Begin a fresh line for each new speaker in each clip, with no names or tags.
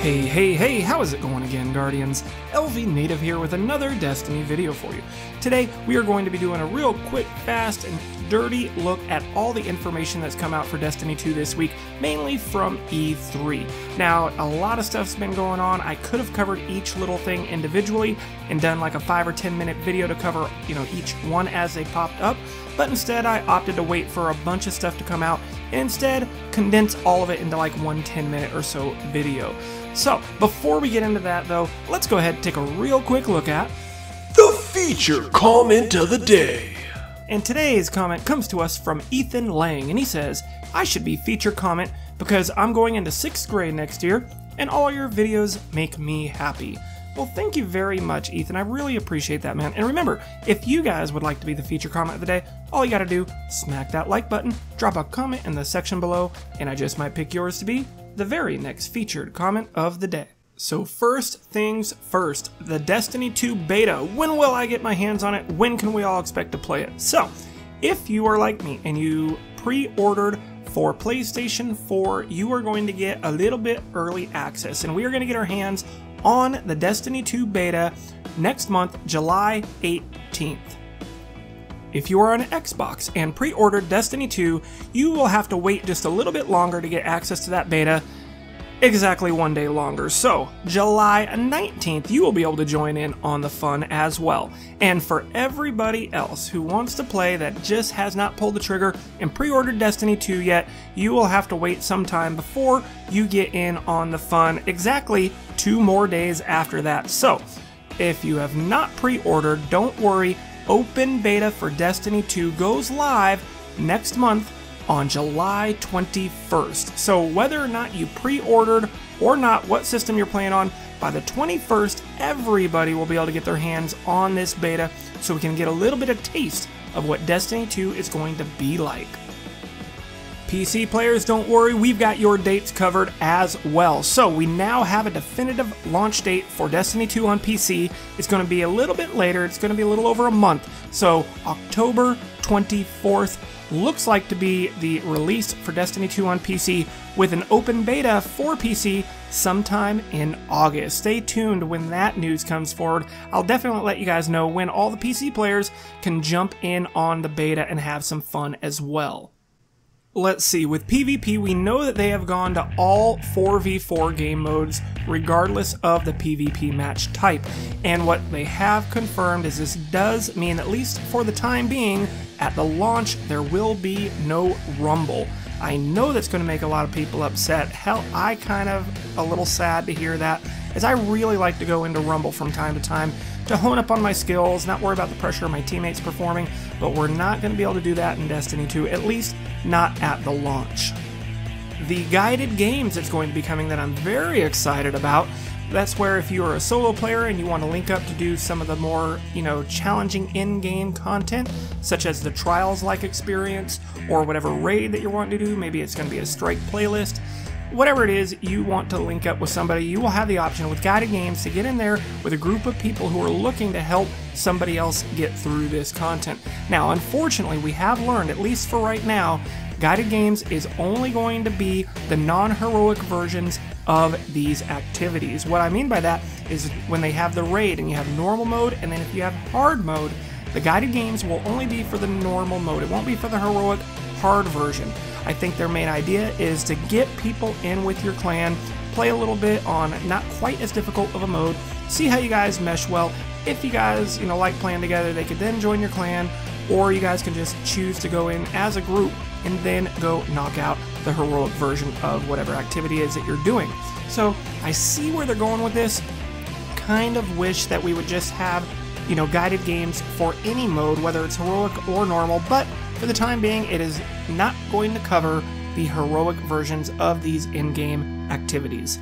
Hey, how is it going again, Guardians? LVnative here with another Destiny video for you. Today, we are going to be doing a real quick, fast, and dirty look at all the information that's come out for Destiny 2 this week, mainly from E3. Now, a lot of stuff's been going on. I could have covered each little thing individually and done like a 5 or 10 minute video to cover, each one as they popped up, but instead I opted to wait for a bunch of stuff to come out and instead condense all of it into like one 10-minute or so video. So, before we get into that though, let's go ahead and take a real quick look at
the feature comment of the day.
And today's comment comes to us from Ethan Lang, and he says, I should be feature comment because I'm going into 6th grade next year, and all your videos make me happy. Well, thank you very much, Ethan. I really appreciate that, man. And remember, if you guys would like to be the feature comment of the day, all you gotta do, smack that like button, drop a comment in the section below, and I just might pick yours to be the very next featured comment of the day. So first things first, the Destiny 2 beta. When will I get my hands on it? When can we all expect to play it? So, if you are like me and you pre-ordered for PlayStation 4, you are going to get a little bit early access, and we are going to get our hands on the Destiny 2 beta next month, July 18th. If you are on Xbox and pre-ordered Destiny 2, you will have to wait just a little bit longer to get access to that beta, exactly one day longer. So, July 19th, you will be able to join in on the fun as well. And for everybody else who wants to play that just has not pulled the trigger and pre-ordered Destiny 2 yet, you will have to wait some time before you get in on the fun, exactly 2 more days after that. So, if you have not pre-ordered, don't worry. Open beta for Destiny 2 goes live next month on July 21st. So whether or not you pre-ordered or not, what system you're playing on, by the 21st, everybody will be able to get their hands on this beta so we can get a little bit of taste of what Destiny 2 is going to be like. PC players, don't worry, we've got your dates covered as well. So we now have a definitive launch date for Destiny 2 on PC. It's going to be a little bit later. It's going to be a little over a month. So October 24th looks like to be the release for Destiny 2 on PC, with an open beta for PC sometime in August. Stay tuned when that news comes forward. I'll definitely let you guys know when all the PC players can jump in on the beta and have some fun as well. Let's see, with PvP, we know that they have gone to all 4v4 game modes, regardless of the PvP match type. And what they have confirmed is this does mean, at least for the time being, at the launch, there will be no Rumble. I know that's going to make a lot of people upset. Hell, I kind of a little sad to hear that, as I really like to go into Rumble from time to time to hone up on my skills, not worry about the pressure of my teammates performing, but we're not going to be able to do that in Destiny 2, at least not at the launch. The guided games that's going to be coming that I'm very excited about, that's where if you are a solo player and you want to link up to do some of the more, challenging in-game content, such as the Trials-like experience, or whatever raid that you're wanting to do, maybe it's going to be a strike playlist, whatever it is you want to link up with somebody, you will have the option with guided games to get in there with a group of people who are looking to help somebody else get through this content. Now, unfortunately, we have learned, at least for right now, guided games is only going to be the non-heroic versions of these activities. What I mean by that is when they have the raid and you have normal mode, and then if you have hard mode, the guided games will only be for the normal mode. It won't be for the heroic hard version. I think their main idea is to get people in with your clan, play a little bit on not quite as difficult of a mode, see how you guys mesh well. If you guys, like playing together, they could then join your clan, or you guys can just choose to go in as a group and then go knock out the heroic version of whatever activity it is that you're doing. So I see where they're going with this. Kind of wish that we would just have, guided games for any mode, whether it's heroic or normal, but for the time being, it is not going to cover the heroic versions of these in-game activities.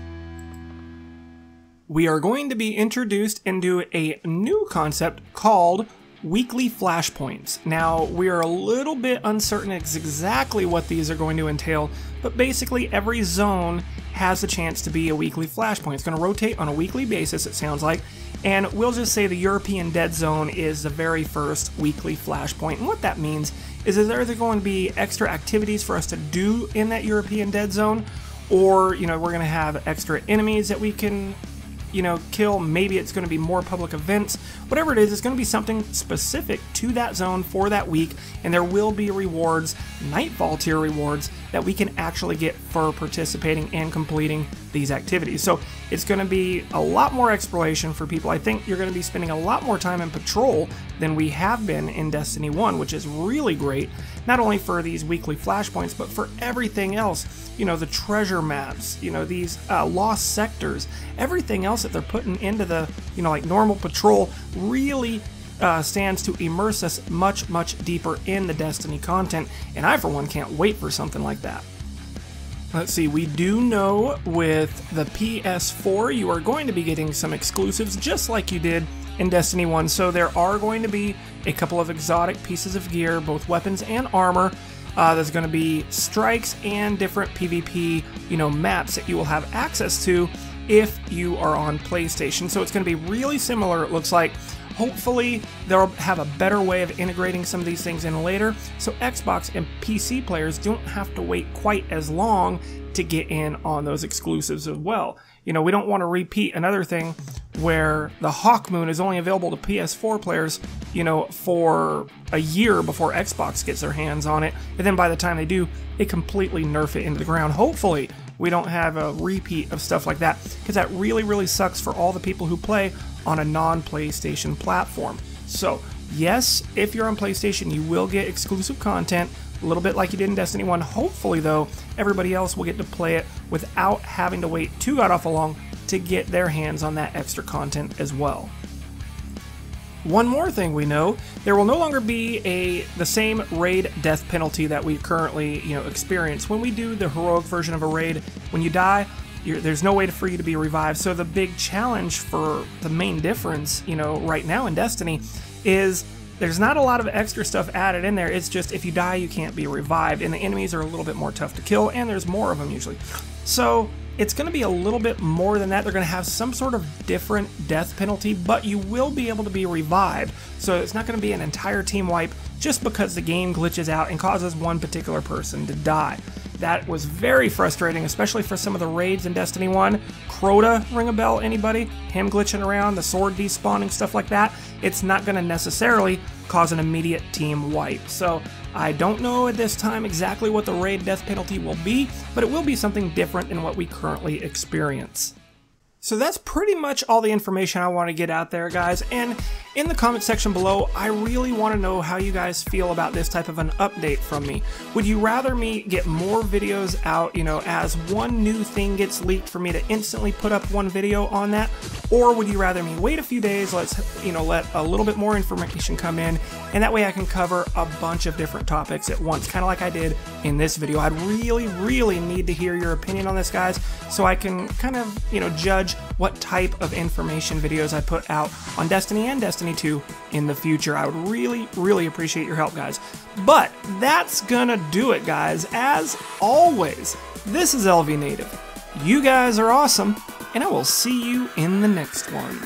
We are going to be introduced into a new concept called weekly flashpoints. Now, we are a little bit uncertain exactly what these are going to entail, but basically every zone has a chance to be a weekly flashpoint. It's going to rotate on a weekly basis, it sounds like, and we'll just say the European Dead Zone is the very first weekly flashpoint. And what that means is there either going to be extra activities for us to do in that European Dead Zone, or, you know, we're going to have extra enemies that we can, you know, kill. Maybe it's going to be more public events. Whatever it is, it's going to be something specific to that zone for that week, and there will be rewards, Nightfall tier rewards, that we can actually get for participating and completing these activities. So it's going to be a lot more exploration for people. I think you're going to be spending a lot more time in patrol than we have been in Destiny 1, which is really great, not only for these weekly flashpoints, but for everything else. You know, the treasure maps, you know, these lost sectors, everything else that they're putting into the, you know, like normal patrol really stands to immerse us much, much deeper in the Destiny content, and I, for one, can't wait for something like that. Let's see, we do know with the PS4 you are going to be getting some exclusives just like you did in Destiny 1, so there are going to be a couple of exotic pieces of gear, both weapons and armor. There's going to be strikes and different PvP, you know, maps that you will have access to if you are on PlayStation. So it's going to be really similar, it looks like. Hopefully they'll have a better way of integrating some of these things in later, so Xbox and PC players don't have to wait quite as long to get in on those exclusives as well. You know, we don't want to repeat another thing where the Hawk Moon is only available to PS4 players, you know, for a year before Xbox gets their hands on it, and then by the time they do, they completely nerf it into the ground. Hopefully we don't have a repeat of stuff like that, because that really, really sucks for all the people who play on a non-PlayStation platform. So yes, if you're on PlayStation, you will get exclusive content, a little bit like you did in Destiny 1. Hopefully though, everybody else will get to play it without having to wait too god-awful long to get their hands on that extra content as well. One more thing we know, there will no longer be the same raid death penalty that we currently, you know, experience. When we do the heroic version of a raid, when you die, there's no way for you to be revived. So the big challenge for the main difference, you know, right now in Destiny is there's not a lot of extra stuff added in there. It's just if you die, you can't be revived, and the enemies are a little bit more tough to kill, and there's more of them usually. So it's going to be a little bit more than that. They're going to have some sort of different death penalty, but you will be able to be revived. So it's not going to be an entire team wipe just because the game glitches out and causes one particular person to die. That was very frustrating, especially for some of the raids in Destiny 1. Crota, ring a bell, anybody? Him glitching around, the sword despawning, stuff like that. It's not going to necessarily cause an immediate team wipe. So I don't know at this time exactly what the raid death penalty will be, but it will be something different than what we currently experience. So that's pretty much all the information I want to get out there, guys, and in the comment section below, I really want to know how you guys feel about this type of an update from me. Would you rather me get more videos out, you know, as one new thing gets leaked for me to instantly put up one video on that? Or would you rather me wait a few days, let a little bit more information come in, and that way I can cover a bunch of different topics at once, kind of like I did in this video? I'd really, really need to hear your opinion on this, guys, so I can kind of, you know, judge what type of information videos I put out on Destiny and Destiny 2 in the future. I would really, really appreciate your help, guys. But that's gonna do it, guys. As always, this is LVnative. You guys are awesome, and I will see you in the next one.